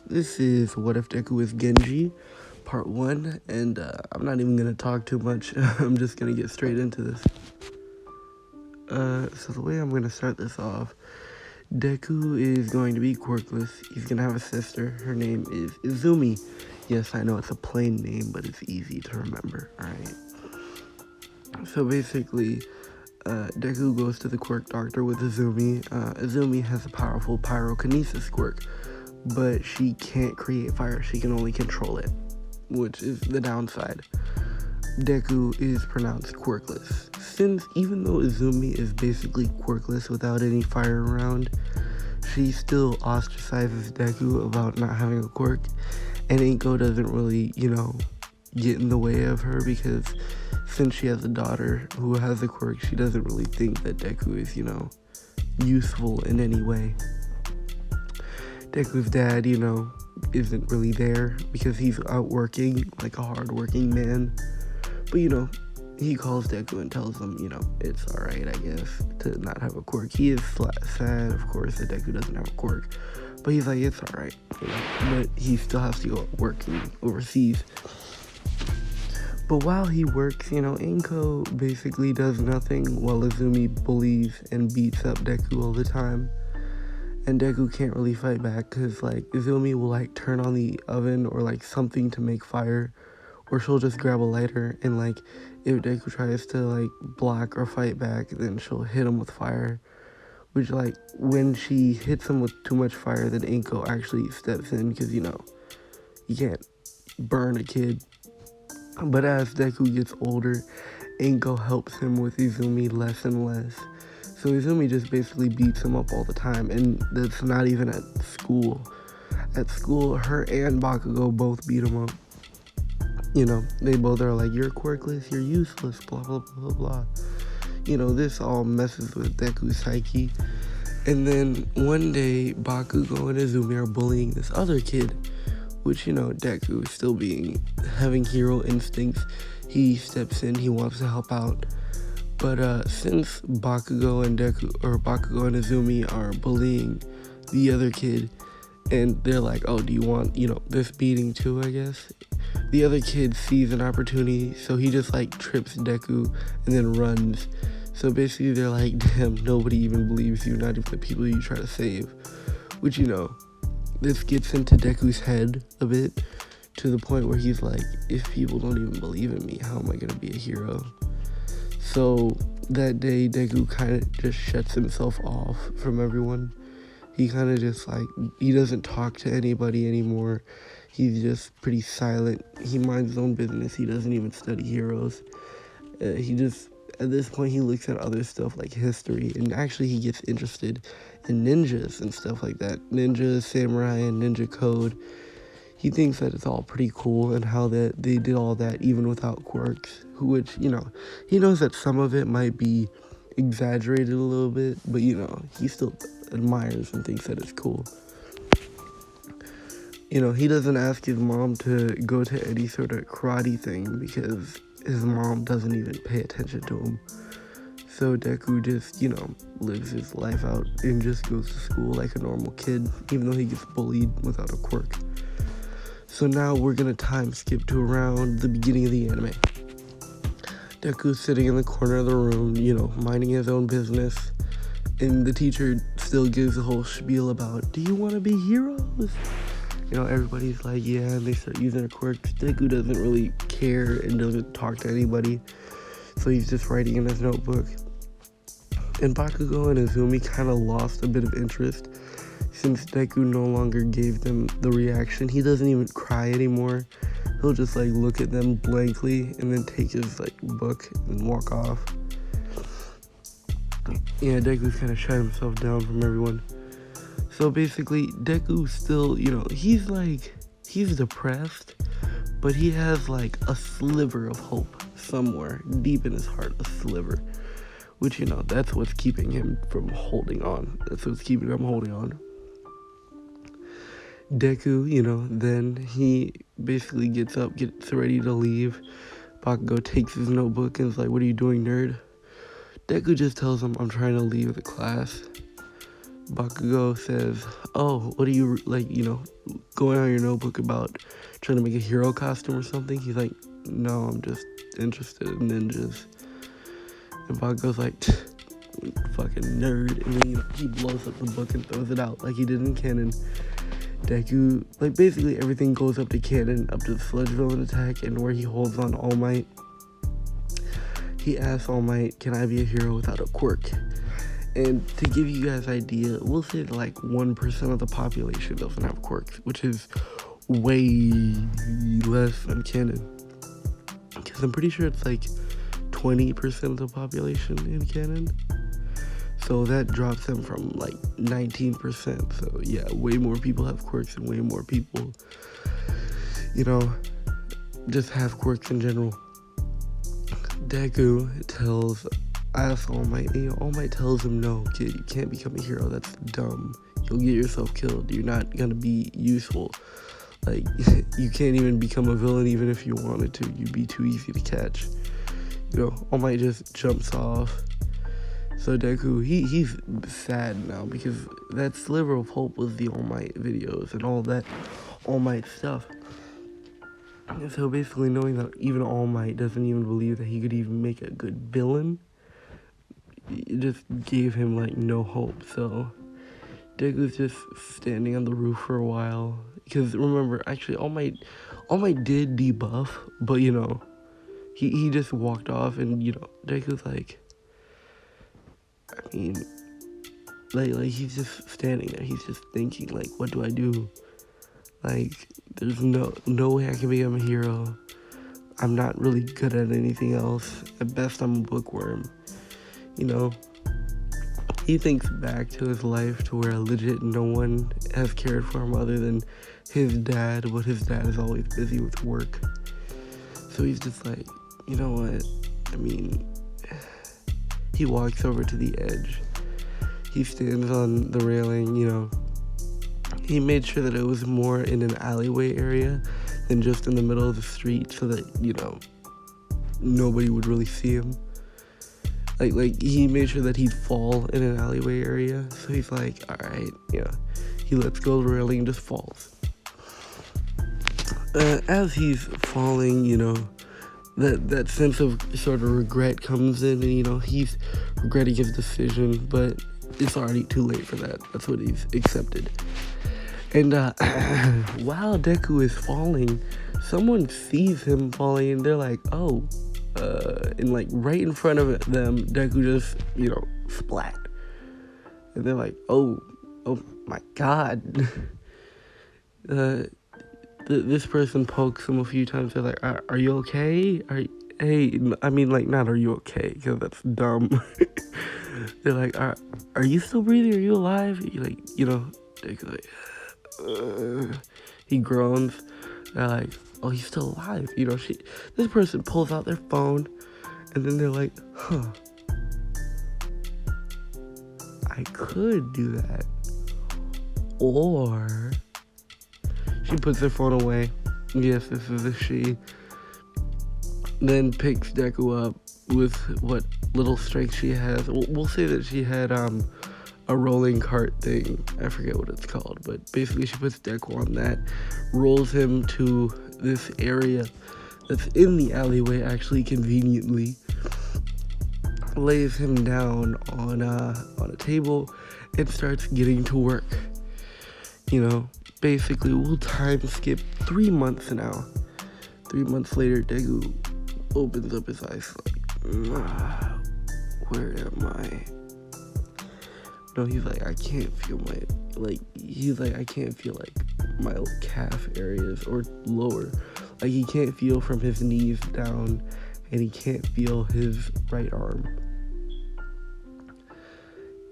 This is What If Deku is Genji, part 1, and I'm not even going to talk too much. I'm just going to get straight into this. So the way I'm going to start this off, Deku is going to be quirkless. He's going to have a sister. Her name is Izumi. Yes, I know it's a plain name, but it's easy to remember, alright? So basically, Deku goes to the quirk doctor with Izumi. Izumi has a powerful pyrokinesis quirk, but she can't create fire. She can only control it, which is the downside. Deku is pronounced quirkless. Since even though Izumi is basically quirkless without any fire around, she still ostracizes Deku about not having a quirk, and Inko doesn't really, get in the way of her because since she has a daughter who has a quirk, she doesn't really think that Deku is, useful in any way. Deku's dad, isn't really there because he's out working like a hard-working man. But, he calls Deku and tells him, it's alright, I guess, to not have a quirk. He is sad, of course, that Deku doesn't have a quirk. But he's like, it's alright. But he still has to go working overseas. But while he works, Inko basically does nothing while Izumi bullies and beats up Deku all the time. And Deku can't really fight back because, Izumi will, turn on the oven or, something to make fire. Or she'll just grab a lighter and, if Deku tries to, block or fight back, then she'll hit him with fire. Which, when she hits him with too much fire, then Inko actually steps in because, you can't burn a kid. But as Deku gets older, Inko helps him with Izumi less and less. So Izumi just basically beats him up all the time, and that's not even at school. At school, her and Bakugo both beat him up. They both are like, you're quirkless, you're useless, blah, blah, blah, blah. This all messes with Deku's psyche. And then one day, Bakugo and Izumi are bullying this other kid, which, Deku is still having hero instincts. He steps in, he wants to help out. But since Bakugo and Izumi are bullying the other kid, and they're like, oh, do you want, this beating too, I guess? The other kid sees an opportunity, so he just, trips Deku and then runs. So basically they're like, damn, nobody even believes you, not even the people you try to save. Which, this gets into Deku's head a bit, to the point where he's like, if people don't even believe in me, how am I going to be a hero? So that day, Deku kind of just shuts himself off from everyone. He kind of just, he doesn't talk to anybody anymore. He's just pretty silent. He minds his own business. He doesn't even study heroes. At this point, he looks at other stuff like history, and actually he gets interested in ninjas and stuff like that. Ninjas, samurai, and ninja code. He thinks that it's all pretty cool and how that they did all that even without quirks, which, he knows that some of it might be exaggerated a little bit, but, he still admires and thinks that it's cool. He doesn't ask his mom to go to any sort of karate thing because his mom doesn't even pay attention to him. So Deku just, lives his life out and just goes to school like a normal kid, even though he gets bullied without a quirk. So now we're gonna time skip to around the beginning of the anime. Deku's sitting in the corner of the room, minding his own business, and the teacher still gives a whole spiel about, do you want to be heroes? Everybody's like, yeah, and they start using their quirks. Deku doesn't really care and doesn't talk to anybody, so he's just writing in his notebook. And Bakugo and Izumi kind of lost a bit of interest since Deku no longer gave them the reaction. He doesn't even cry anymore. He'll just look at them blankly and then take his book and walk off. Yeah, Deku's kind of shut himself down from everyone. So basically, Deku still, he's depressed, but he has a sliver of hope somewhere deep in his heart, a sliver, which, that's what's keeping him from holding on. That's what's keeping him holding on. Deku, then he basically gets up, gets ready to leave. Bakugo takes his notebook and is like, what are you doing, nerd? Deku just tells him, I'm trying to leave the class. Bakugo says, "Oh, what do you like? Going on your notebook about trying to make a hero costume or something?" He's like, "No, I'm just interested in ninjas." And Bakugo's like, "Fucking nerd," and then he blows up the book and throws it out like he did in canon. Deku, like basically everything goes up to canon, up to the sludge villain attack, and where he holds on All Might. He asks All Might, "Can I be a hero without a quirk?" And to give you guys an idea, we'll say that like 1% of the population doesn't have quirks, which is way less than canon. Because I'm pretty sure it's like 20% of the population in canon. So that drops them from like 19%. So yeah, way more people have quirks and way more people, just have quirks in general. Deku asks All Might, All Might tells him, "No, kid, you can't become a hero. That's dumb. You'll get yourself killed. You're not gonna be useful. Like, you can't even become a villain even if you wanted to. You'd be too easy to catch." All Might just jumps off. So Deku, he's sad now because that sliver of hope was the All Might videos and all that All Might stuff. And so basically knowing that even All Might doesn't even believe that he could even make a good villain, it just gave him like no hope. So Deku's just standing on the roof for a while. Because remember, actually All Might did debuff, but he just walked off, and Deku's like, I mean, like he's just standing there. He's just thinking, like, what do I do? Like, there's no way I can become a hero. I'm not really good at anything else. At best, I'm a bookworm. He thinks back to his life to where legit no one has cared for him other than his dad, but his dad is always busy with work. So he's just like, you know what? I mean, he walks over to the edge. He stands on the railing, He made sure that it was more in an alleyway area than just in the middle of the street so that, nobody would really see him. Like he made sure that he'd fall in an alleyway area. So he's like, alright, He lets go of the railing and just falls. As he's falling, that sense of sort of regret comes in, and he's regretting his decision, but it's already too late for that. That's what he's accepted. And while Deku is falling, someone sees him falling, and they're like, "Oh," and like right in front of them, Deku just splat, and they're like, "Oh my God." This person pokes him a few times. They're like, are you okay? Not are you okay? Because that's dumb. They're like, are you still breathing? Are you alive? Deku's like, he groans. They're like, oh, he's still alive. This person pulls out their phone, and then they're like, huh, I could do that. Or... She puts her phone away. Yes, this is a she. Then picks Deku up with what little strength she has. We'll say that she had a rolling cart thing. I forget what it's called, but basically she puts Deku on that, rolls him to this area that's in the alleyway, actually conveniently, lays him down on a table, and starts getting to work. Basically, we'll time skip 3 months now. 3 months later, Deku opens up his eyes like, where am I? He's like, I can't feel I can't feel like my calf areas or lower. Like, he can't feel from his knees down, and he can't feel his right arm.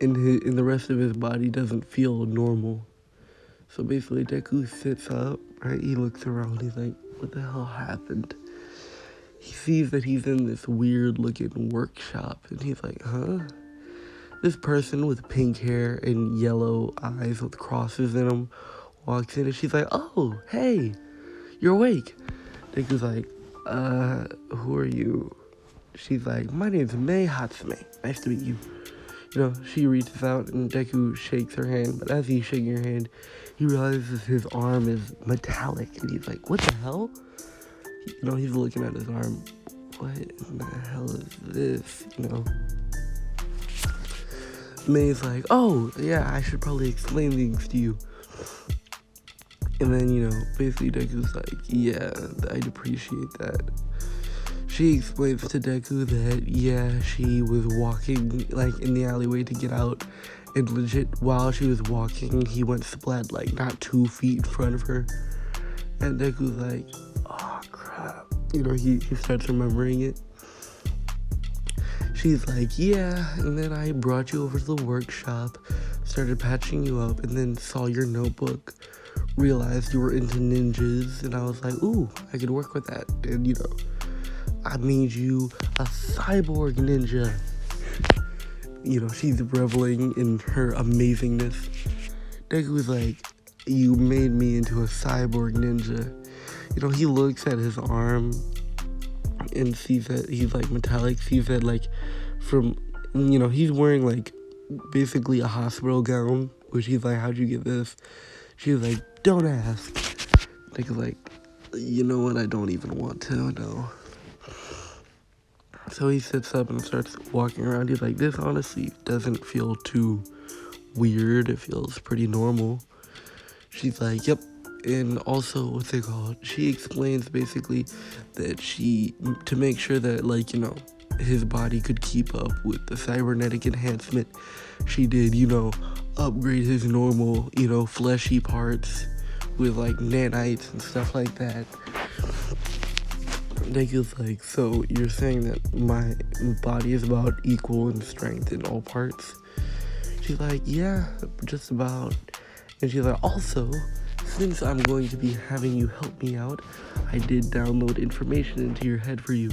And the rest of his body doesn't feel normal. So basically, Deku sits up, right? He looks around, he's like, what the hell happened? He sees that he's in this weird-looking workshop, and he's like, huh? This person with pink hair and yellow eyes with crosses in them walks in, and she's like, oh, hey, you're awake. Deku's like, who are you? She's like, my name's Mei Hatsume. Nice to meet you. she reaches out and Deku shakes her hand, but as he's shaking her hand, he realizes his arm is metallic, and he's like, what the hell? He's looking at his arm. What in the hell is this? May's like, oh, yeah, I should probably explain things to you. And then, basically Deku's like, yeah, I'd appreciate that. She explains to Deku that, yeah, she was walking, in the alleyway to get out, and legit, while she was walking, he went splat, not 2 feet in front of her. And Deku's like, oh, crap. He starts remembering it. She's like, yeah, and then I brought you over to the workshop, started patching you up, and then saw your notebook, realized you were into ninjas, and I was like, ooh, I could work with that. And, I made you a cyborg ninja. She's reveling in her amazingness. Deku was like, you made me into a cyborg ninja. He looks at his arm and sees that he's metallic, sees that from, he's wearing basically a hospital gown, which he's like, how'd you get this? She's like, don't ask. Deku's like, you know what, I don't even want to know. So he sits up and starts walking around. He's like, this honestly doesn't feel too weird. It feels pretty normal. She's like, yep. And also, what's it called? She explains basically that to make sure that, his body could keep up with the cybernetic enhancement, she did, upgrade his normal, fleshy parts with, nanites and stuff like that. Deku's like, so you're saying that my body is about equal in strength in all parts? She's like, yeah, just about. And she's like, also, since I'm going to be having you help me out, I did download information into your head for you.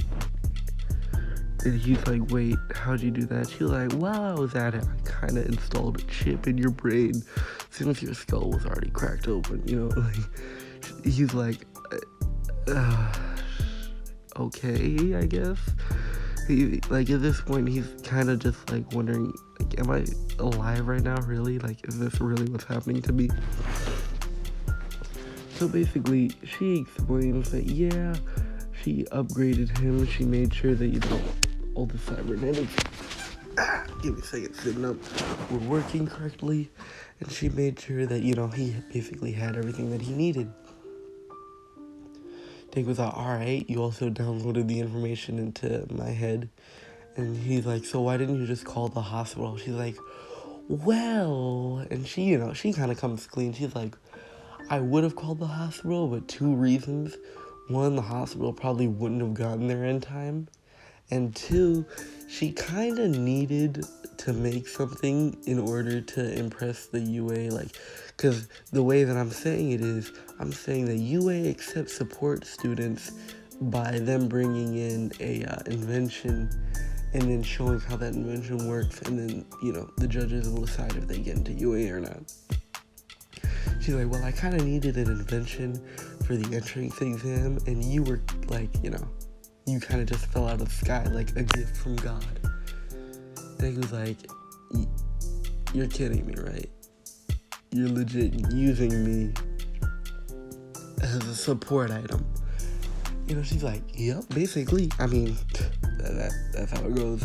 And he's like, wait, how'd you do that? She's like, while I was at it, I kind of installed a chip in your brain since your skull was already cracked open, He's like, okay, I guess. At this point, he's kind of just, wondering, am I alive right now, really? Is this really what's happening to me? So basically, she explains that, yeah, she upgraded him. She made sure that, all the cybernetics, give me a second, sitting up, were working correctly. And she made sure that, he basically had everything that he needed. Deku was like, alright, you also downloaded the information into my head. And he's like, so why didn't you just call the hospital? She's like, well, and she, she kind of comes clean. She's like, I would have called the hospital, but 2 reasons. 1, the hospital probably wouldn't have gotten there in time. And 2, she kind of needed to make something in order to impress the UA, because the way that I'm saying it is, I'm saying that UA accepts support students by them bringing in a invention and then showing how that invention works, and then, the judges will decide if they get into UA or not. She's like, well, I kind of needed an invention for the entrance exam, and you were, you kind of just fell out of the sky like a gift from God. Deku's like, you're kidding me, right? You're legit using me as a support item. She's like, yep, basically. I mean, that's how it goes.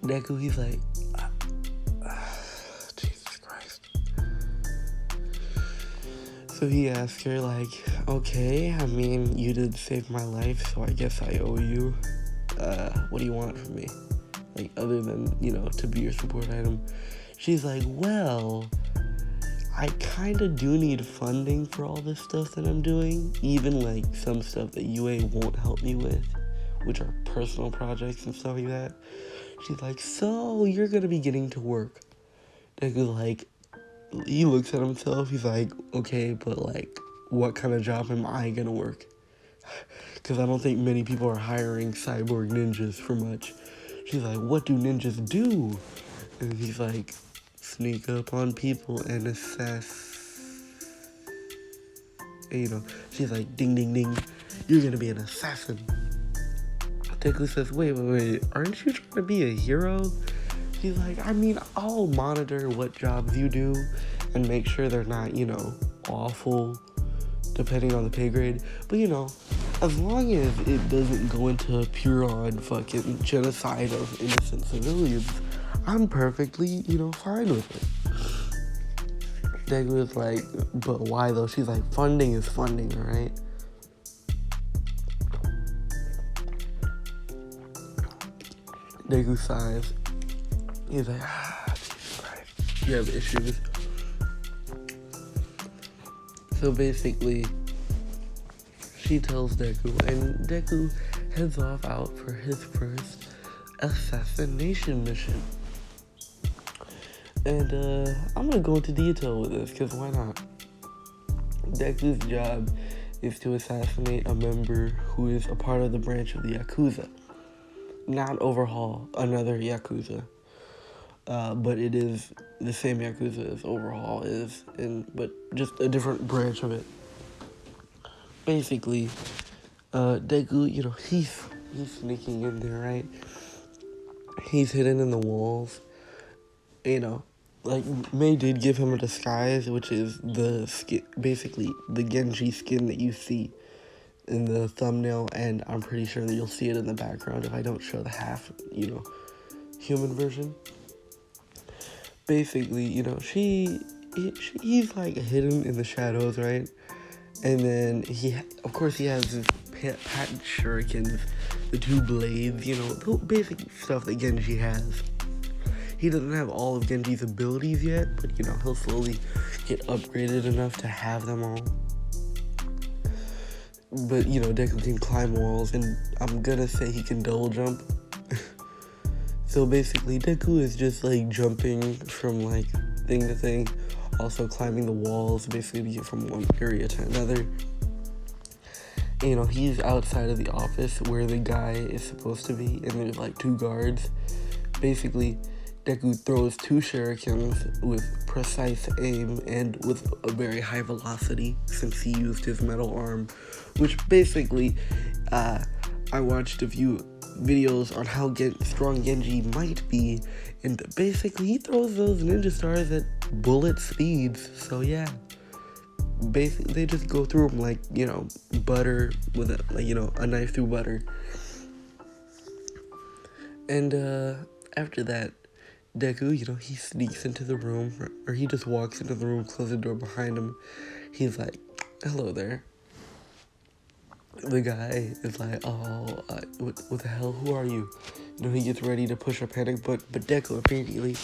Deku, he's like, Jesus Christ. So he asks her, okay, I mean, you did save my life, so I guess I owe you. What do you want from me? Other than, to be your support item. She's like, well, I kind of do need funding for all this stuff that I'm doing. Even, some stuff that UA won't help me with, which are personal projects and stuff like that. She's like, so you're going to be getting to work. Deku's like, he looks at himself. He's like, okay, but, what kind of job am I going to work? Because I don't think many people are hiring cyborg ninjas for much. She's like, what do ninjas do? And he's like, sneak up on people and assess. And, she's like, ding, ding, ding. You're going to be an assassin. Deku says, wait, aren't you trying to be a hero? She's like, I mean, I'll monitor what jobs you do and make sure they're not, awful, depending on the pay grade. But, as long as it doesn't go into pure on fucking genocide of innocent civilians, I'm perfectly, fine with it. Deku was like, but why though? She's like, funding is funding, alright? Deku sighs. He's like, Jesus Christ, you have issues. So basically, she tells Deku, and Deku heads off out for his first assassination mission. And I'm gonna go into detail with this, because why not? Deku's job is to assassinate a member who is a part of the branch of the Yakuza. Not overhaul another Yakuza. But it is the same Yakuza as Overhaul is, but just a different branch of it. Basically, Deku, he's sneaking in there, right? He's hidden in the walls. Like, Mei did give him a disguise, which is the skin, basically the Genji skin that you see in the thumbnail, and I'm pretty sure that you'll see it in the background if I don't show the half, human version. Basically, he's like hidden in the shadows, right? And then he has his patent shurikens, the two blades, the basic stuff that Genji has. He doesn't have all of Genji's abilities yet, but he'll slowly get upgraded enough to have them all. But Deku can climb walls, and I'm gonna say he can double jump. So basically, Deku is just like jumping from like thing to thing, also climbing the walls, basically to get from one area to another. He's outside of the office where the guy is supposed to be, and there's like two guards. Basically, Deku throws two shurikens with precise aim and with a very high velocity since he used his metal arm, which basically, I watched a few videos on how strong Genji might be, and basically he throws those ninja stars at bullet speeds. So yeah, basically they just go through them like butter with a knife through butter. And after that, Deku, he sneaks into the room, or he just walks into the room, closes the door behind him. He's like, hello there. The guy is like, oh, what the hell, who are you? He gets ready to push a panic, but Deku immediately,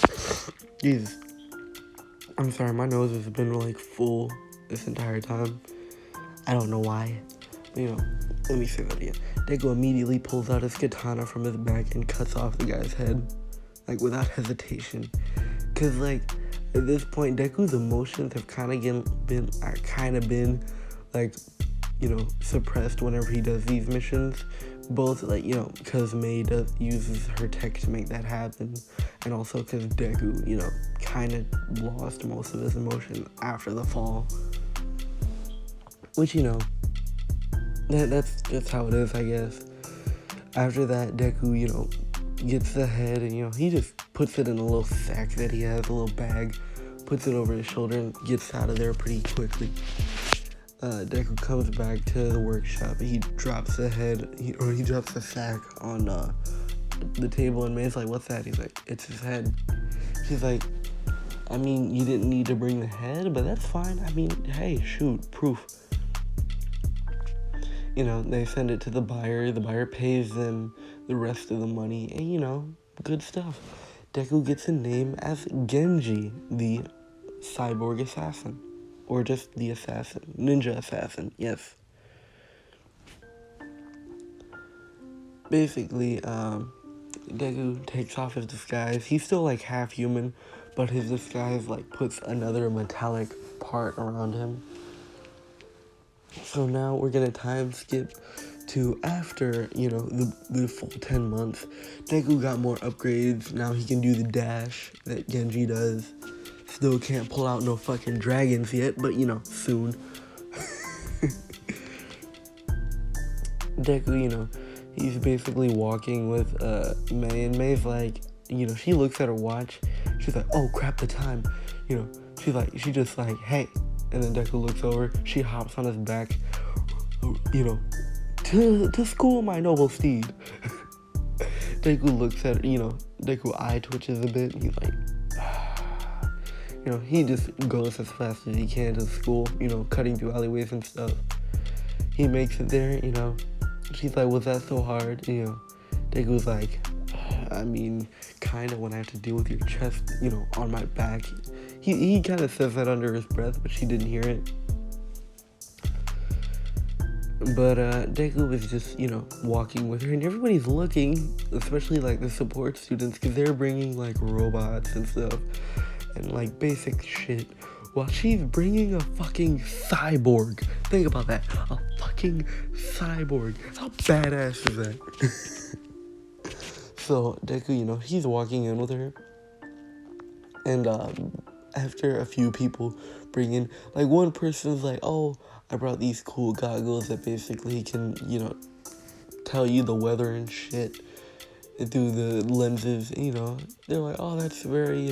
I'm sorry, my nose has been like full this entire time. I don't know why, but let me say that again. Deku immediately pulls out his katana from his back and cuts off the guy's head, like without hesitation. Cause like, at this point, Deku's emotions have kind of been like, suppressed whenever he does these missions. Both, like, because Mei uses her tech to make that happen, and also because Deku, kind of lost most of his emotion after the fall. Which, that's just how it is, I guess. After that, Deku, gets the head, and, he just puts it in a little sack that he has, a little bag, puts it over his shoulder, and gets out of there pretty quickly. Deku comes back to the workshop, and he drops the head, he drops the sack on the table, and Mei's like, what's that? He's like, it's his head. She's like, I mean, you didn't need to bring the head, but that's fine. I mean, hey, shoot, proof. They send it to the buyer pays them the rest of the money, and good stuff. Deku gets a name as Genji, the cyborg assassin. Or just the assassin. Ninja assassin, yes. Basically, Deku takes off his disguise. He's still like half human, but his disguise like puts another metallic part around him. So now we're gonna time skip to after, the full 10 months. Deku got more upgrades. Now he can do the dash that Genji does. Still can't pull out no fucking dragons yet, but soon. Deku, he's basically walking with Mei, and Mei's like, she looks at her watch. She's like, oh crap, the time. She just like, hey. And then Deku looks over. She hops on his back. To school, my noble steed. Deku looks at, Deku eye twitches a bit. He's like, he just goes as fast as he can to school, cutting through alleyways and stuff. He makes it there, She's like, was that so hard? Deku's like, I mean, kind of when I have to deal with your chest, on my back. He kind of says that under his breath, but she didn't hear it. But Deku was just, walking with her, and everybody's looking, especially like the support students, because they're bringing like robots and stuff, and like basic shit, while she's bringing a fucking cyborg. Think about that, a fucking cyborg. How badass is that? So Deku, he's walking in with her, and after a few people bring in, like one person's like, oh, I brought these cool goggles that basically can, tell you the weather and shit through the lenses, They're like, oh, that's very,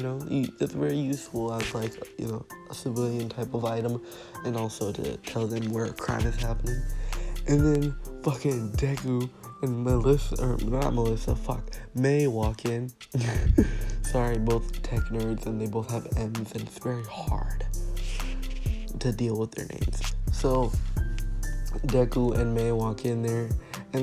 that's very useful as like, a civilian type of item, and also to tell them where a crime is happening. And then fucking Deku and May walk in. Sorry, both tech nerds, and they both have M's, and it's very hard to deal with their names. So Deku and May walk in there, and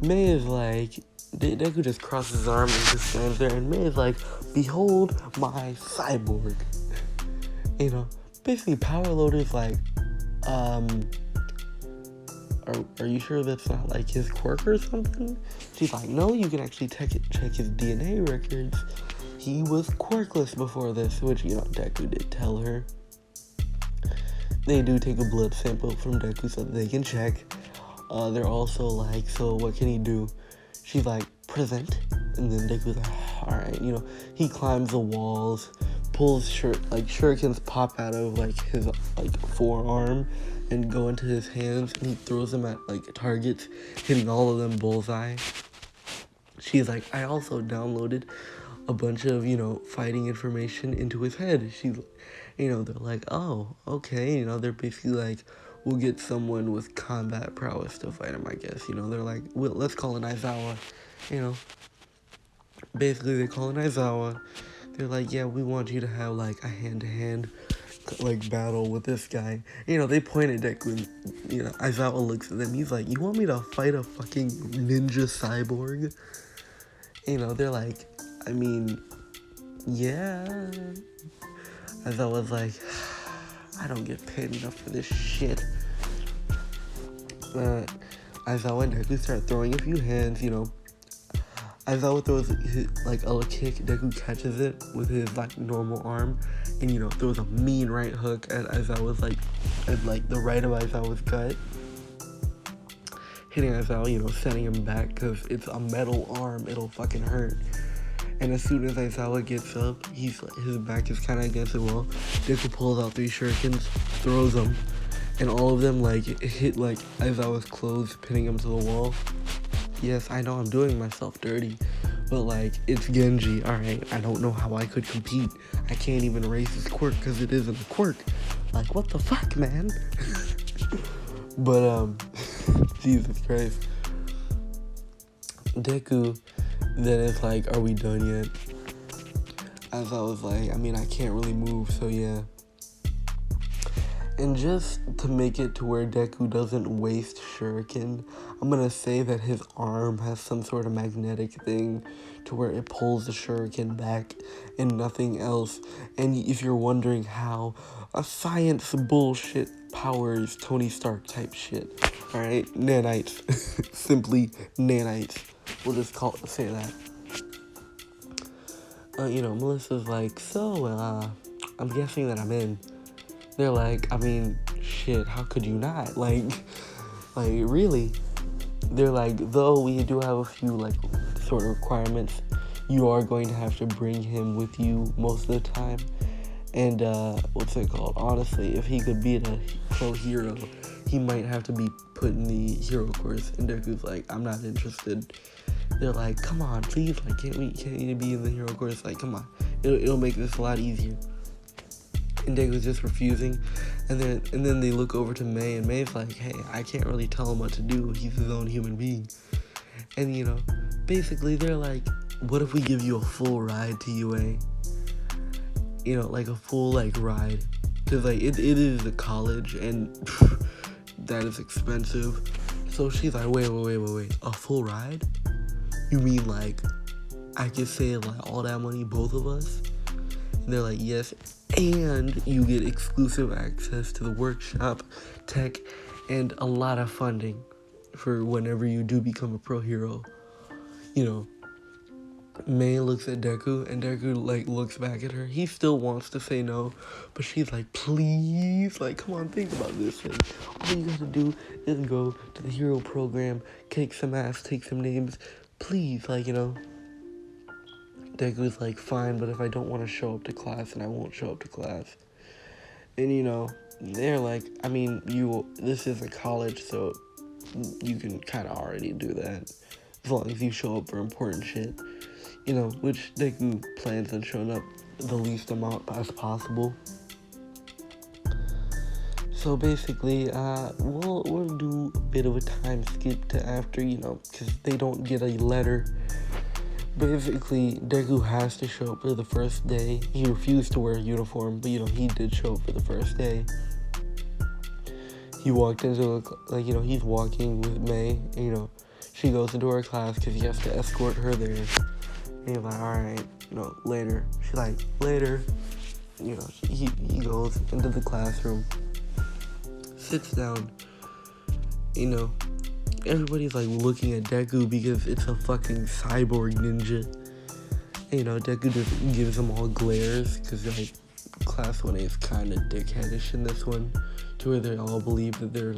May is like, Deku just crosses his arm and just stands there, and May is like, behold my cyborg. Basically Power Loader's like, are you sure that's not like his quirk or something? She's like, no, you can actually check his DNA records. He was quirkless before this, which, Deku did tell her. They do take a blood sample from Deku so that they can check. They're also like, so what can he do? She's like, present. And then Deku's like, alright, he climbs the walls, pulls shurikens pop out of like his forearm and go into his hands, and he throws them at like targets, hitting all of them bullseye. She's like, I also downloaded a bunch of, fighting information into his head. She's, they're like, oh, okay, they're basically like, we'll get someone with combat prowess to fight him, I guess, they're like, well, let's call in Aizawa, basically they call in Aizawa. They're like, yeah, we want you to have like a hand-to-hand like battle with this guy. They point at Deku, and Aizawa looks at them. He's like, you want me to fight a fucking ninja cyborg? They're like, I mean, yeah. Aizawa's like, I don't get paid enough for this shit. Aizawa and Deku start throwing a few hands, Aizawa throws like a kick, Deku catches it with his like normal arm, and throws a mean right hook at Aizawa's at the right of Aizawa's gut, hitting Aizawa, sending him back because it's a metal arm, it'll fucking hurt. And as soon as Aizawa gets up, his back is kind of against the wall. Deku pulls out 3 shurikens, throws them, and all of them hit Aizawa's clothes, pinning him to the wall. Yes, I know I'm doing myself dirty, but it's Genji, alright? I don't know how I could compete. I can't even erase his quirk because it isn't a quirk. What the fuck, man? But, Jesus Christ. Deku then is like, are we done yet? As I was like, I mean, I can't really move, so yeah. And just to make it to where Deku doesn't waste shuriken, I'm gonna say that his arm has some sort of magnetic thing to where it pulls the shuriken back and nothing else. And if you're wondering how, a science bullshit powers Tony Stark type shit. Alright, nanites. Simply nanites. We'll just say that. Melissa's like, so, I'm guessing that I'm in. They're like, I mean, shit, how could you not? Really? They're like, though we do have a few, sort of requirements, you are going to have to bring him with you most of the time. And, what's it called? Honestly, if he could beat a pro hero, he might have to be put in the hero course. And Deku's like, I'm not interested. they're like, come on, please, like, can't you be in the hero course? Like, come on, it'll make this a lot easier. And Deku's just refusing, and then they look over to May, and May's like, hey, I can't really tell him what to do. He's his own human being. And basically they're like, what if we give you a full ride to UA? Like a full ride, because it is a college, and that is expensive. So she's like, wait, a full ride? You mean like I could save like all that money, both of us? And they're like, yes, and you get exclusive access to the workshop, tech, and a lot of funding for whenever you do become a pro hero. May looks at Deku, and Deku looks back at her. He still wants to say no, but she's like, please, come on, think about this. All you gotta do is go to the hero program, kick some ass, take some names, please, Deku's like, fine, but if I don't want to show up to class, then I won't show up to class. And they're like, I mean, this is a college, so you can kind of already do that, as long as you show up for important shit. Which Deku plans on showing up the least amount as possible. So basically, we'll do a bit of a time skip to after, because they don't get a letter. Basically, Deku has to show up for the first day. He refused to wear a uniform, but, he did show up for the first day. He walked into, he's walking with May, and, she goes into her class because he has to escort her there. And he's like, alright, later. She's like, later. He goes into the classroom, sits down. Everybody's looking at Deku because it's a fucking cyborg ninja. And, Deku just gives them all glares because class 1A is kind of dickheadish in this one, to where they all believe that they're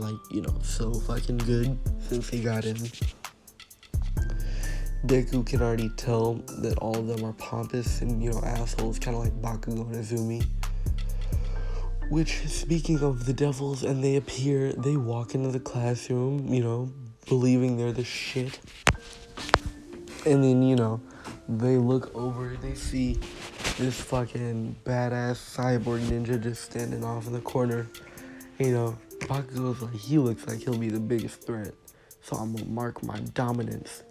so fucking good since they got in. Deku can already tell that all of them are pompous and, assholes, kind of like Bakugo and Izumi. Which, speaking of the devils, and they walk into the classroom, believing they're the shit. And then, they look over, they see this fucking badass cyborg ninja just standing off in the corner. Bakugo's like, he looks like he'll be the biggest threat, so I'm gonna mark my dominance,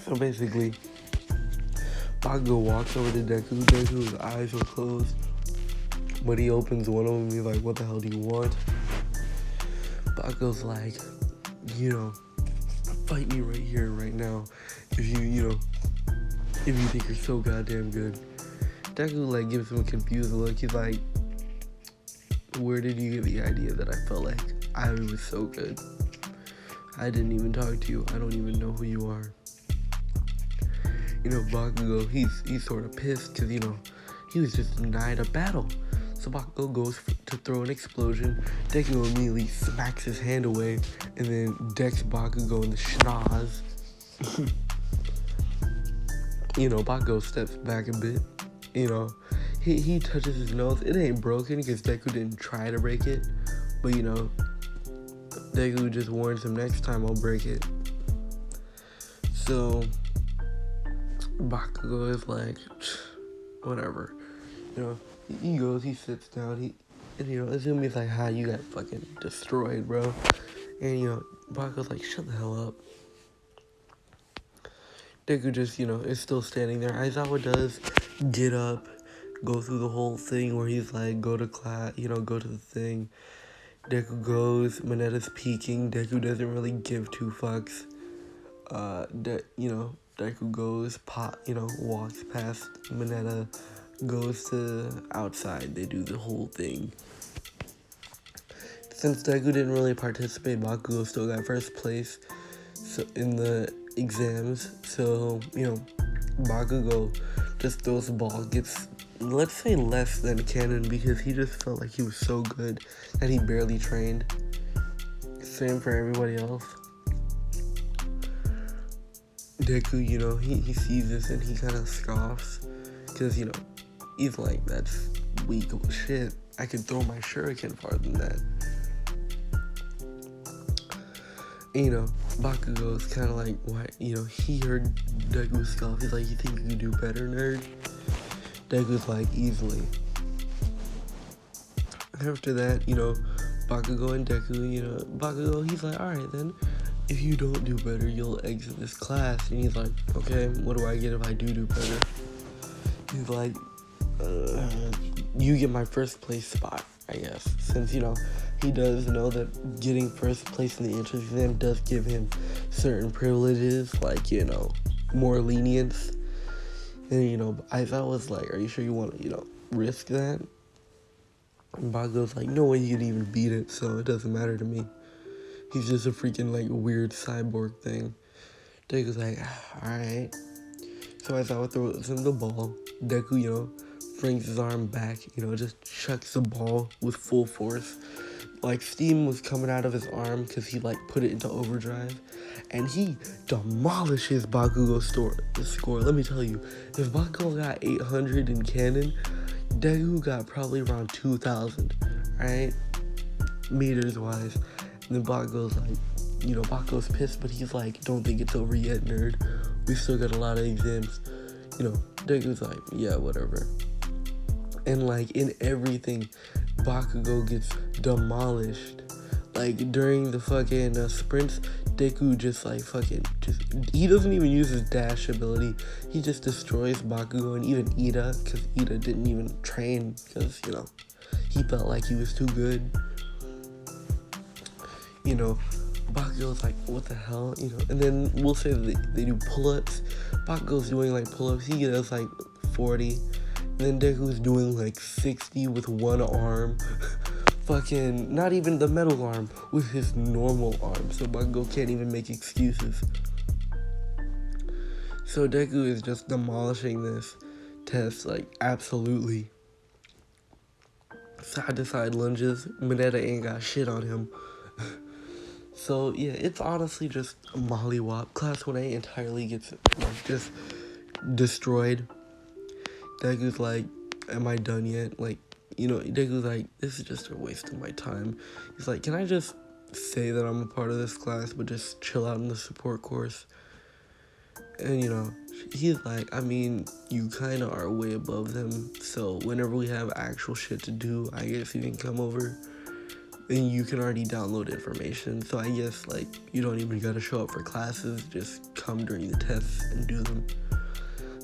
So basically, Bakugo walks over to Deku. Deku's eyes are closed, but he opens one of them and he's like, what the hell do you want? Bakugo's like, fight me right here, right now, if you think you're so goddamn good. Deku, gives him a confused look. He's like, where did you get the idea that I felt like I was so good? I didn't even talk to you. I don't even know who you are. Bakugo, he's sort of pissed because, he was just denied a battle. So Bakugo goes to throw an explosion. Deku immediately smacks his hand away and then decks Bakugo in the schnoz. Bakugo steps back a bit. He touches his nose. It ain't broken because Deku didn't try to break it. But, Deku just warns him, next time I'll break it. So Bakugo is like, whatever. He goes, he sits down, Izumi's like, hi, you got fucking destroyed, bro. And, Bakugo's like, shut the hell up. Deku just, is still standing there. Aizawa does get up, go through the whole thing where he's like, go to class, go to the thing. Deku goes, Mineta's peeking. Deku doesn't really give two fucks. Deku goes, walks past Mineta, goes to outside. They do the whole thing. Since Deku didn't really participate, Bakugo still got first place in the exams. So, Bakugo just throws the ball, gets, let's say, less than canon because he just felt like he was so good that he barely trained. Same for everybody else. Deku, he sees this and he kind of scoffs because, he's like, that's weak shit. I could throw my shuriken farther than that. And, Bakugo's kind of like, what, he heard Deku scoff. He's like, you think you can do better, nerd? Deku's like, easily. After that, Bakugo and Deku, Bakugo, he's like, alright then, if you don't do better, you'll exit this class. And he's like, okay, what do I get if I do better? He's like, you get my first place spot, I guess. Since, he does know that getting first place in the entrance exam does give him certain privileges, like, more lenience. And, I thought was like, are you sure you want to, risk that? And Bakugo's like, no way you can even beat it, so it doesn't matter to me. He's just a freaking, weird cyborg thing. Deku's like, alright. So as I throws him the ball, Deku, brings his arm back, just chucks the ball with full force. Like, steam was coming out of his arm because he, put it into overdrive. And he demolishes Bakugo's score. Let me tell you, if Bakugo got 800 in canon, Deku got probably around 2,000, right? Meters-wise. And then Bakugo's like, Bakugo's pissed, but he's like, don't think it's over yet, nerd. We still got a lot of exams. Deku's like, yeah, whatever. And, in everything, Bakugo gets demolished. During the fucking sprints, Deku just, he doesn't even use his dash ability. He just destroys Bakugo and even Ida, because Ida didn't even train, because, he felt like he was too good. Bakugo's like, what the hell, and then we'll say that they do pull-ups. Bakugo's doing, pull-ups, he does, 40, and then Deku's doing, 60 with one arm, fucking, not even the metal arm, with his normal arm, so Bakugo can't even make excuses. So Deku is just demolishing this test, absolutely. Side-to-side lunges, Mineta ain't got shit on him. So, yeah, it's honestly just a mollywop. Class 1A entirely gets, just destroyed. Deku's like, am I done yet? Deku's like, this is just a waste of my time. He's like, can I just say that I'm a part of this class, but just chill out in the support course? And, he's like, I mean, you kind of are way above them, so whenever we have actual shit to do, I guess you can come over. And you can already download information, so I guess, you don't even gotta show up for classes, just come during the tests and do them.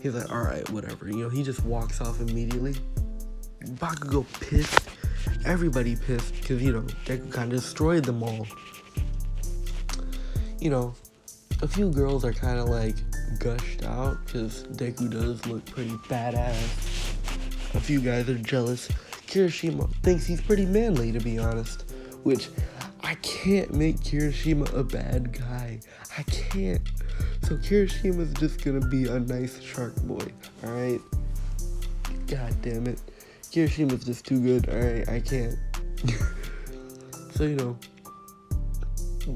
He's like, alright, whatever, he just walks off immediately. Bakugo pissed, everybody pissed, because, Deku kind of destroyed them all. A few girls are kind of, gushed out, because Deku does look pretty badass. A few guys are jealous. Kirishima thinks he's pretty manly, to be honest. Which, I can't make Kirishima a bad guy. I can't. So Kirishima's just gonna be a nice shark boy, alright? God damn it. Kirishima's just too good, alright? I can't. So,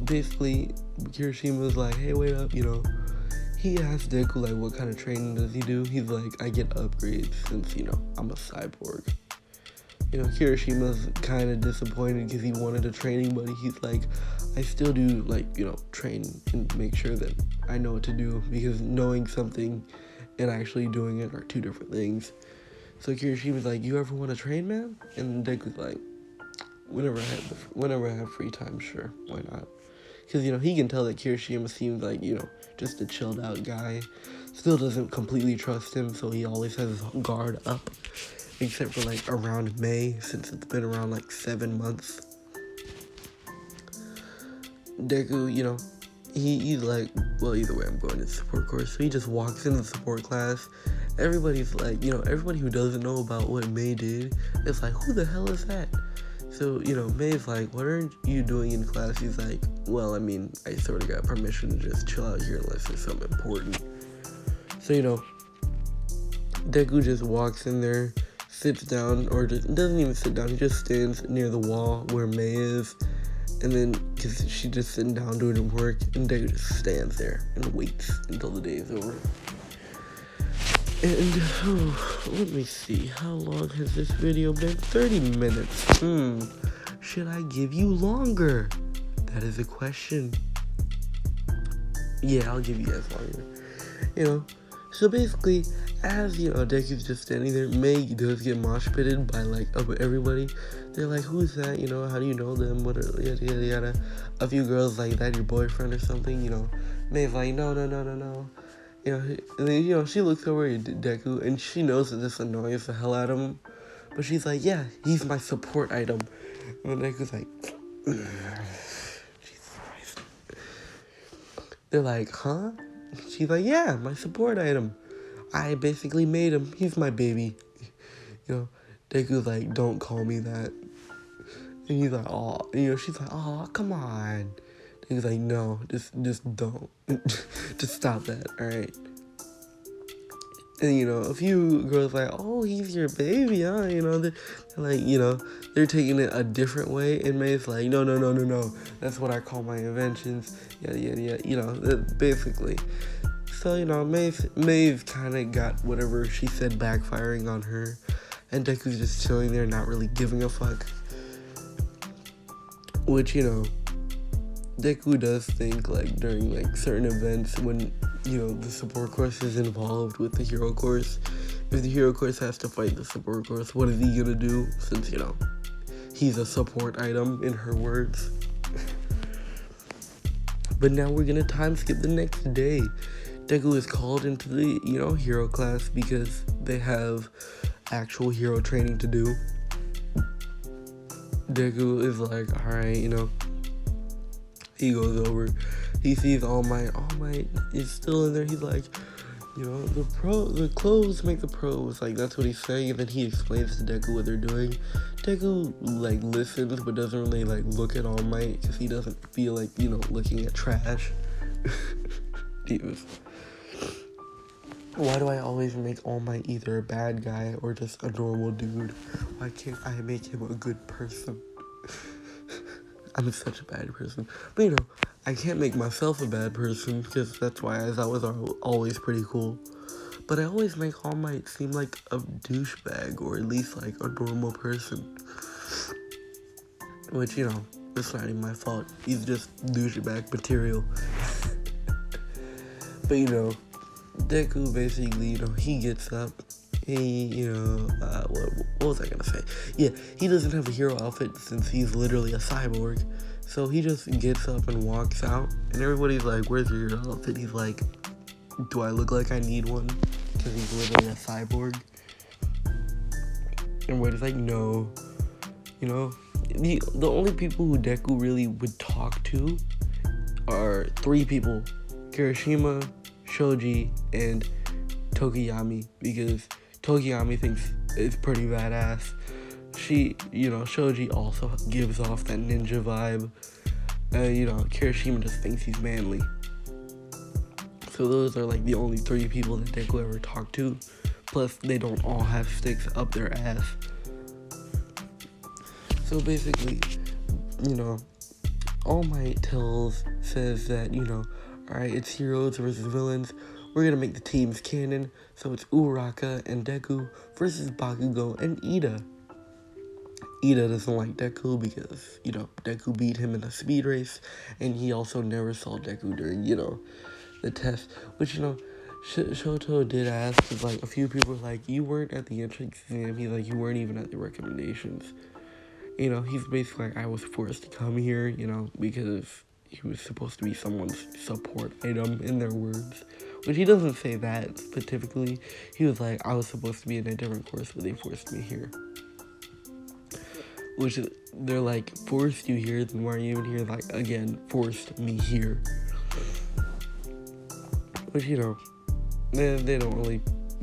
basically, Kirishima's like, hey, wait up, He asked Deku, what kind of training does he do? He's like, I get upgrades since, I'm a cyborg. Kirishima's kind of disappointed because he wanted a training buddy. He's like, I still do, train and make sure that I know what to do, because knowing something and actually doing it are two different things. So Kirishima's like, you ever want to train, man? And Deku's like, whenever I have free time, sure, why not? Because, he can tell that Kirishima seems like, just a chilled out guy. Still doesn't completely trust him, so he always has his guard up. Except for, around May, since it's been around, 7 months. Deku, he's like, well, either way, I'm going to the support course. So he just walks into the support class. Everybody's like, everybody who doesn't know about what May did is like, who the hell is that? So, May's like, what are you doing in class? He's like, well, I mean, I sort of got permission to just chill out here unless there's something important. So, Deku just walks in there, sits down, or just doesn't even sit down, he just stands near the wall where May is, and then, because she's just sitting down doing her work, and Deku just stands there and waits until the day is over. And, let me see, how long has this video been? 30 minutes. Should I give you longer? That is a question. Yeah, I'll give you guys longer. You know, so basically, as Deku's just standing there, May does get mosh pitted by like everybody. They're like, "Who's that? How do you know them? What? Yada yada yada." A few girls like, "That your boyfriend or something?" May's like, "No, no, no, no, no." And then she looks over at Deku, and she knows that this annoys the hell out of him. But she's like, "Yeah, he's my support item." And Deku's like, Jesus Christ. They're like, "Huh?" She's like, "Yeah, my support item. I basically made him. He's my baby." Deku's like, "Don't call me that." And he's like, "Oh," she's like, "Oh, come on." He's like, "No, just don't. Just stop that, alright?" And, a few girls like, "Oh, he's your baby, huh?" They're like, they're taking it a different way. And May's like, "No, no, no, no, no. That's what I call my inventions." Yada, yada, yada, basically. So, Maeve kind of got whatever she said backfiring on her. And Deku's just chilling there, not really giving a fuck. Which, Deku does think, like, during, like, certain events when, the support course is involved with the hero course. If the hero course has to fight the support course, what is he gonna do? Since, he's a support item, in her words. But now we're gonna time skip the next day. Deku is called into the, hero class because they have actual hero training to do. Deku is like, alright, he goes over, he sees All Might is still in there. He's like, the clothes make the pros, like, that's what he's saying. And then he explains to Deku what they're doing. Deku, like, listens, but doesn't really, like, look at All Might, because he doesn't feel like, looking at trash. Jesus. Why do I always make All Might either a bad guy or just a normal dude? Why can't I make him a good person? I'm such a bad person. But, I can't make myself a bad person, because that's why I thought was always pretty cool. But I always make All Might seem like a douchebag, or at least like a normal person. Which, it's not even my fault. He's just douchebag material. But, Deku basically, he gets up. He, what was I gonna say? Yeah, he doesn't have a hero outfit since he's literally a cyborg. So he just gets up and walks out. And everybody's like, "Where's your hero outfit?" He's like, "Do I look like I need one?" Because he's literally a cyborg. And Wade is like, "No." The only people who Deku really would talk to are 3 people: Kirishima, Shoji, and Tokiyami, because Tokiyami thinks it's pretty badass. Shoji also gives off that ninja vibe. Kirishima just thinks he's manly. So those are like the only 3 people that Deku ever talked to. Plus, they don't all have sticks up their ass. So basically, All Might says that, alright, it's heroes versus villains. We're gonna make the teams canon. So it's Uraraka and Deku versus Bakugo and Ida. Ida doesn't like Deku because, Deku beat him in a speed race. And he also never saw Deku during, the test. Which, Shoto did ask, because, like, a few people were like, "You weren't at the entrance exam." He's like, "You weren't even at the recommendations." He's basically like, "I was forced to come here, because he was supposed to be someone's support item," in their words. Which he doesn't say that specifically. He was like, "I was supposed to be in a different course, but they forced me here." Which they're like, "Forced you here, then why are you even here?" Like, again, forced me here. Which, they don't really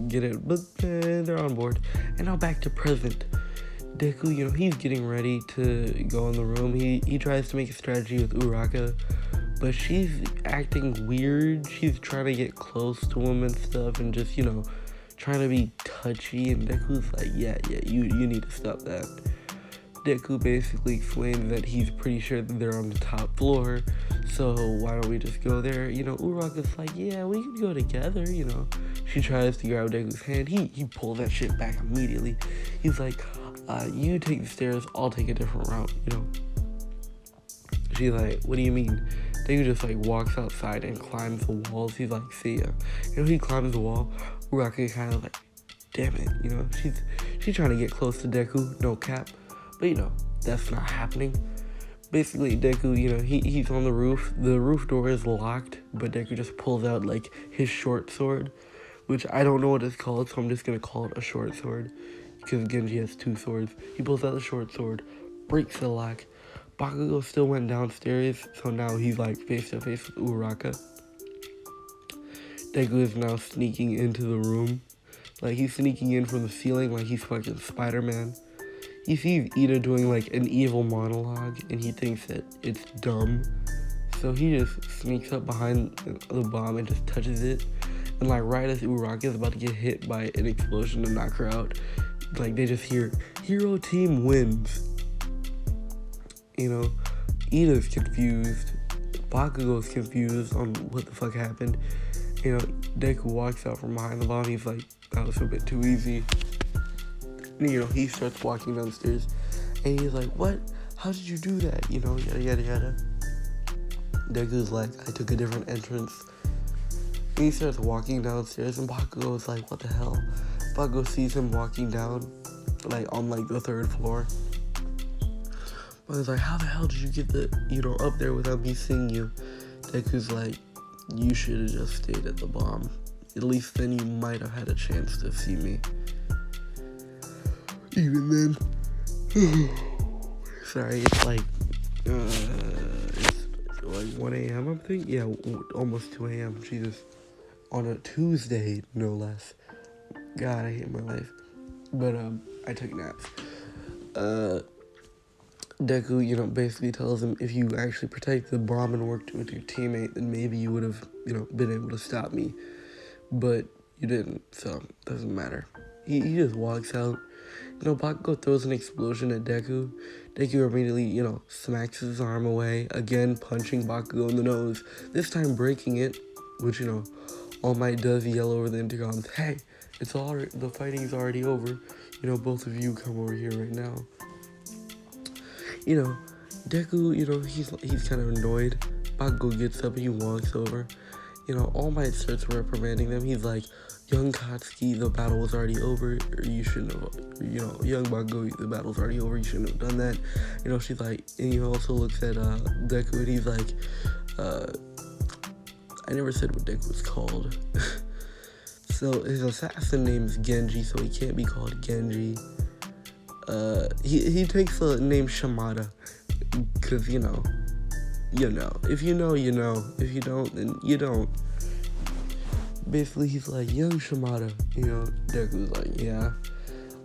get it, but they're on board. And now back to present. Deku, he's getting ready to go in the room. He tries to make a strategy with Uraraka, but she's acting weird. She's trying to get close to him and stuff, and just, trying to be touchy. And Deku's like, yeah, you need to stop that. Deku basically explains that he's pretty sure that they're on the top floor, so why don't we just go there? Uraraka's like, yeah, we can go together, She tries to grab Deku's hand. He pulls that shit back immediately. He's like, you take the stairs, I'll take a different route, She's like, what do you mean? Deku just like walks outside and climbs the walls. He's like, see ya. He climbs the wall. Uraraka kind of like, damn it, she's trying to get close to Deku, no cap. But that's not happening. Basically, Deku, he's on the roof. The roof door is locked, but Deku just pulls out like his short sword, which I don't know what it's called, so I'm just gonna call it a short sword because Genji has 2 swords. He pulls out the short sword, breaks the lock. Bakugo still went downstairs, so now he's like face to face with Uraraka. Deku is now sneaking into the room. Like, he's sneaking in from the ceiling like he's fucking Spider-Man. He sees Ida doing like an evil monologue, and he thinks that it's dumb. So he just sneaks up behind the bomb and just touches it. And like right as Uraraka is about to get hit by an explosion to knock her out, like they just hear, "Hero team wins." Ida's confused. Bakugo's confused on what the fuck happened. Deku walks out from behind the bomb. He's like, that was a bit too easy. He starts walking downstairs, and he's like, what? How did you do that? Yada, yada, yada. Deku's like, I took a different entrance. And he starts walking downstairs, and Bakugo's like, what the hell? Bakugo sees him walking down, like, on, like, the 3rd floor. Bakugo's like, how the hell did you get up there without me seeing you? Deku's like, you should have just stayed at the bomb. At least then you might have had a chance to see me. Even then, sorry, it's like 1 a.m. I'm thinking. Yeah, almost 2 a.m. Jesus, on a Tuesday, no less. God, I hate my life. But I took naps. Deku, basically tells him, if you actually protect the bomb and worked with your teammate, then maybe you would have, been able to stop me. But you didn't, so doesn't matter. He just walks out. Bakugo throws an explosion at Deku. Deku immediately, smacks his arm away, again punching Bakugo in the nose, this time breaking it, which, All Might does yell over the intercom, hey, the fighting's already over, both of you come over here right now. Deku, he's kind of annoyed. Bakugo gets up and he walks over. All Might starts reprimanding them. He's like, young Katsuki, the battle was already over, or you shouldn't have, young Bakugo, the battle's already over, you shouldn't have done that. She's like, and he also looks at Deku, and he's like, I never said what Deku was called. So his assassin name is Genji, so he can't be called Genji. He takes the name Shimada, because, you know. If you know, you know. If you don't, then you don't. Basically, he's like, young Shimada. Deku's like, yeah.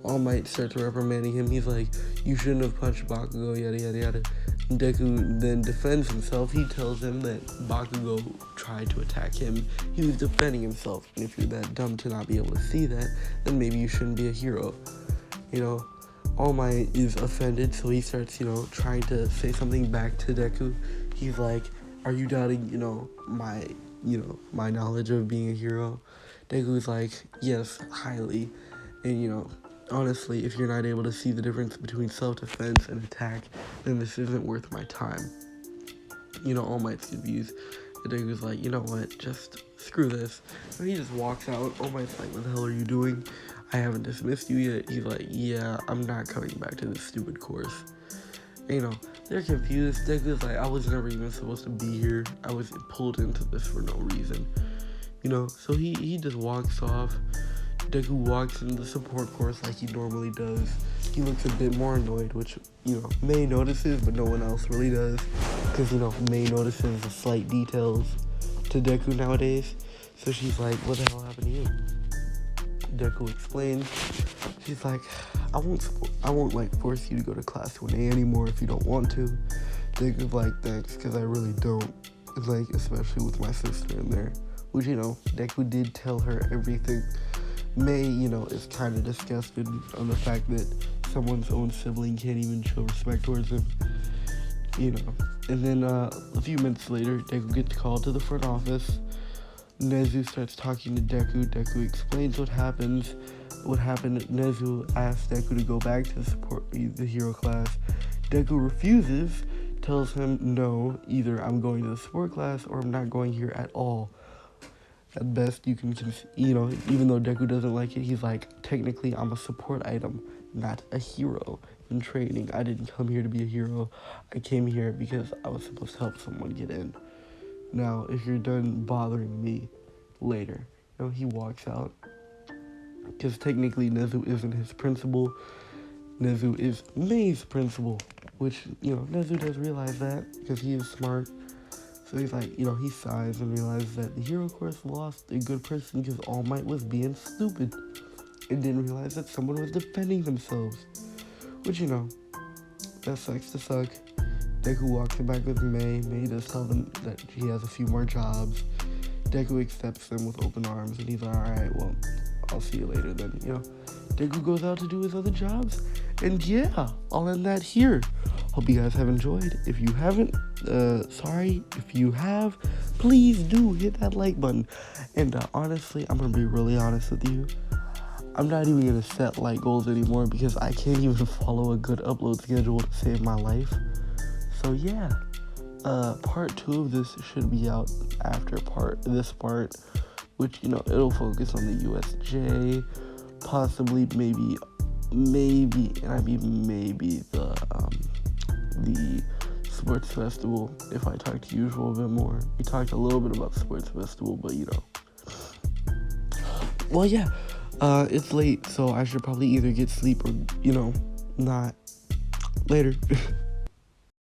All Might starts reprimanding him. He's like, you shouldn't have punched Bakugo, yada, yada, yada. And Deku then defends himself. He tells him that Bakugo tried to attack him. He was defending himself. And if you're that dumb to not be able to see that, then maybe you shouldn't be a hero. All Might is offended, so he starts, trying to say something back to Deku. He's like, are you doubting, my knowledge of being a hero? Deku's like, yes, highly. And, honestly, if you're not able to see the difference between self-defense and attack, then this isn't worth my time. All Might's confused. And Deku's like, you know what, just screw this. And he just walks out. All Might's like, what the hell are you doing? I haven't dismissed you yet. He's like, yeah, I'm not coming back to this stupid course. They're confused. Deku's like, I was never even supposed to be here. I was pulled into this for no reason. So he just walks off. Deku walks into the support course like he normally does. He looks a bit more annoyed, which, Mei notices, but no one else really does. Because, Mei notices the slight details to Deku nowadays. So she's like, what the hell happened to you? Deku explains. She's like, I won't like force you to go to class 1A anymore if you don't want to. Deku's like, thanks, because I really don't. Like, especially with my sister in there. Which, Deku did tell her everything. Mei, is kind of disgusted on the fact that someone's own sibling can't even show respect towards him. And then a few minutes later, Deku gets called to the front office. Nezu starts talking to Deku. Deku explains what happened. Nezu asks Deku to go back to support the hero class. Deku refuses, tells him, no, either I'm going to the sport class or I'm not going here at all. At best, you can, even though Deku doesn't like it, he's like, technically, I'm a support item, not a hero in training. I didn't come here to be a hero. I came here because I was supposed to help someone get in. Now, if you're done bothering me later, he walks out. Because technically, Nezu isn't his principal. Nezu is Mei's principal, which, Nezu does realize that because he is smart. So he's like, he sighs and realizes that the hero course lost a good person because All Might was being stupid and didn't realize that someone was defending themselves. Which, that sucks to suck. Deku walks him back with Mei. Mei does tell them that he has a few more jobs. Deku accepts them with open arms and he's like, alright, well, I'll see you later then, Deku goes out to do his other jobs. And yeah, I'll end that here. Hope you guys have enjoyed. If you haven't, sorry. If you have, please do hit that like button. And honestly, I'm going to be really honest with you. I'm not even going to set like goals anymore because I can't even follow a good upload schedule to save my life. So yeah, part 2 of this should be out after this part, which, it'll focus on the USJ, possibly maybe, and I mean maybe the sports festival, if I talk to Usual a bit more. We talked a little bit about sports festival, but well, yeah, it's late, so I should probably either get sleep or, not later.